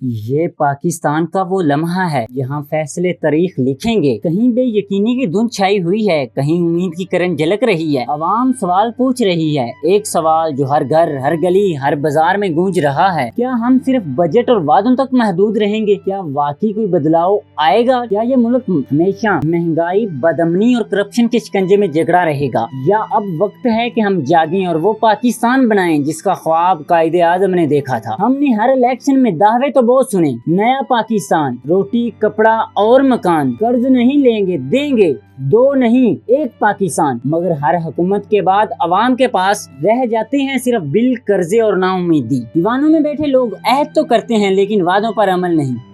یہ پاکستان کا وہ لمحہ ہے جہاں فیصلے تاریخ لکھیں گے۔ کہیں بے یقینی کی دھند چھائی ہوئی ہے، کہیں امید کی کرن جھلک رہی ہے۔ عوام سوال پوچھ رہی ہے، ایک سوال جو ہر گھر، ہر گلی، ہر بازار میں گونج رہا ہے۔ کیا ہم صرف بجٹ اور وعدوں تک محدود رہیں گے؟ کیا واقعی کوئی بدلاؤ آئے گا؟ کیا یہ ملک ہمیشہ مہنگائی، بدامنی اور کرپشن کے شکنجے میں جکڑا رہے گا؟ یا اب وقت ہے کہ ہم جاگیں اور وہ پاکستان بنائیں جس کا خواب قائد اعظم نے دیکھا تھا؟ ہم نے ہر الیکشن میں دعوے تو بہت سنے، نیا پاکستان، روٹی، کپڑا اور مکان، قرض نہیں لیں گے، دیں گے، دو نہیں ایک پاکستان، مگر ہر حکومت کے بعد عوام کے پاس رہ جاتے ہیں صرف بل، قرضے اور نا امیدی۔ دیوانوں میں بیٹھے لوگ عہد تو کرتے ہیں لیکن وعدوں پر عمل نہیں۔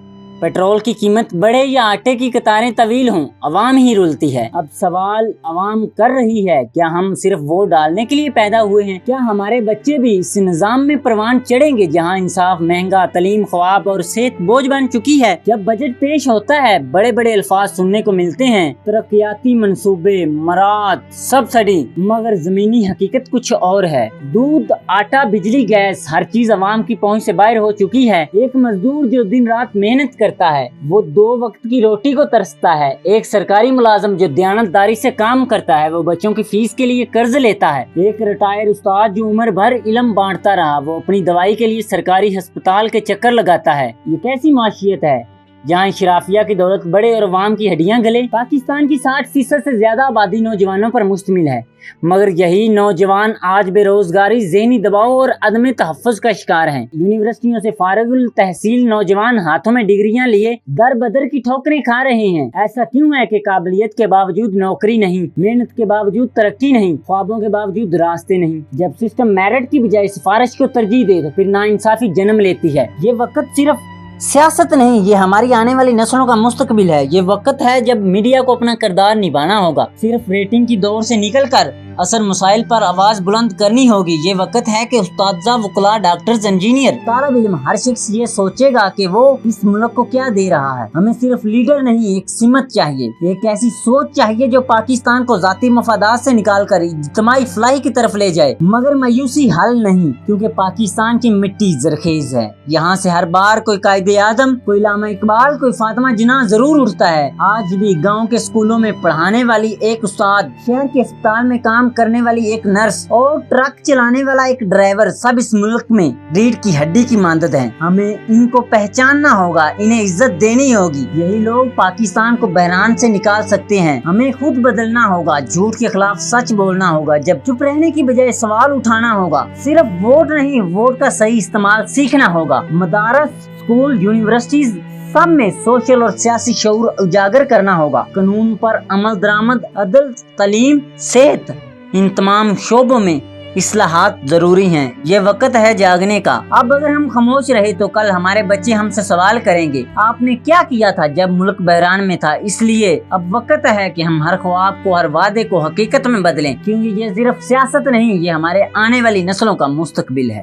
پیٹرول کی قیمت بڑھے یا آٹے کی قطاریں طویل ہوں، عوام ہی رولتی ہے۔ اب سوال عوام کر رہی ہے، کیا ہم صرف ووٹ ڈالنے کے لیے پیدا ہوئے ہیں؟ کیا ہمارے بچے بھی اس نظام میں پروان چڑھیں گے جہاں انصاف مہنگا، تعلیم خواب اور صحت بوجھ بن چکی ہے؟ جب بجٹ پیش ہوتا ہے، بڑے بڑے الفاظ سننے کو ملتے ہیں، ترقیاتی منصوبے، مراد، سبسڈی، مگر زمینی حقیقت کچھ اور ہے۔ دودھ، آٹا، بجلی، گیس، ہر چیز عوام کی پہنچ سے باہر ہو چکی ہے۔ ایک مزدور جو دن رات محنت کرتا ہے وہ 2 وقت کی روٹی کو ترستا ہے۔ ایک سرکاری ملازم جو دیانتداری سے کام کرتا ہے وہ بچوں کی فیس کے لیے قرض لیتا ہے۔ ایک ریٹائر استاد جو عمر بھر علم بانٹتا رہا وہ اپنی دوائی کے لیے سرکاری ہسپتال کے چکر لگاتا ہے۔ یہ کیسی معیشت ہے جہاں اشرافیہ کی دولت بڑے اور عوام کی ہڈیاں گلے؟ پاکستان کی 60% سے زیادہ آبادی نوجوانوں پر مشتمل ہے، مگر یہی نوجوان آج بے روزگاری، ذہنی دباؤ اور عدم تحفظ کا شکار ہیں۔ یونیورسٹیوں سے فارغ التحصیل نوجوان ہاتھوں میں ڈگریاں لیے در بدر کی ٹھوکریں کھا رہے ہیں۔ ایسا کیوں ہے کہ قابلیت کے باوجود نوکری نہیں، محنت کے باوجود ترقی نہیں، خوابوں کے باوجود راستے نہیں؟ جب سسٹم میرٹ کی بجائے سفارش کو ترجیح دے تو پھر ناانصافی جنم لیتی ہے۔ یہ وقت صرف سیاست نہیں، یہ ہماری آنے والی نسلوں کا مستقبل ہے۔ یہ وقت ہے جب میڈیا کو اپنا کردار نبھانا ہوگا، صرف ریٹنگ کی دور سے نکل کر اصل مسائل پر آواز بلند کرنی ہوگی۔ یہ وقت ہے کہ اساتذہ، وکلاء، ڈاکٹرز، انجینئر، طالب علم، ہر شخص یہ سوچے گا کہ وہ اس ملک کو کیا دے رہا ہے۔ ہمیں صرف لیڈر نہیں، ایک سمت چاہیے، ایک ایسی سوچ چاہیے جو پاکستان کو ذاتی مفادات سے نکال کر اجتماعی فلاح کی طرف لے جائے۔ مگر مایوسی حل نہیں، کیونکہ پاکستان کی مٹی زرخیز ہے۔ یہاں سے ہر بار کوئی قائد اعظم، کوئی علامہ اقبال، کوئی فاطمہ جناح ضرور اٹھتا ہے۔ آج بھی گاؤں کے اسکولوں میں پڑھانے والی ایک استاد، شہر کے اسپتال میں کام کرنے والی ایک نرس اور ٹرک چلانے والا ایک ڈرائیور، سب اس ملک میں ریڑھ کی ہڈی کی مانند ہیں۔ ہمیں ان کو پہچاننا ہوگا، انہیں عزت دینی ہوگی۔ یہی لوگ پاکستان کو بحران سے نکال سکتے ہیں۔ ہمیں خود بدلنا ہوگا، جھوٹ کے خلاف سچ بولنا ہوگا، جب چپ رہنے کی بجائے سوال اٹھانا ہوگا۔ صرف ووٹ نہیں، ووٹ کا صحیح استعمال سیکھنا ہوگا۔ مدارس، اسکول، یونیورسٹیز سب میں سوشل اور سیاسی شعور اجاگر کرنا ہوگا۔ قانون پر عمل درآمد، عدل، تعلیم، صحت، ان تمام شعبوں میں اصلاحات ضروری ہیں۔ یہ وقت ہے جاگنے کا۔ اب اگر ہم خاموش رہے تو کل ہمارے بچے ہم سے سوال کریں گے، آپ نے کیا کیا تھا جب ملک بحران میں تھا؟ اس لیے اب وقت ہے کہ ہم ہر خواب کو، ہر وعدے کو حقیقت میں بدلیں، کیونکہ یہ صرف سیاست نہیں، یہ ہمارے آنے والی نسلوں کا مستقبل ہے۔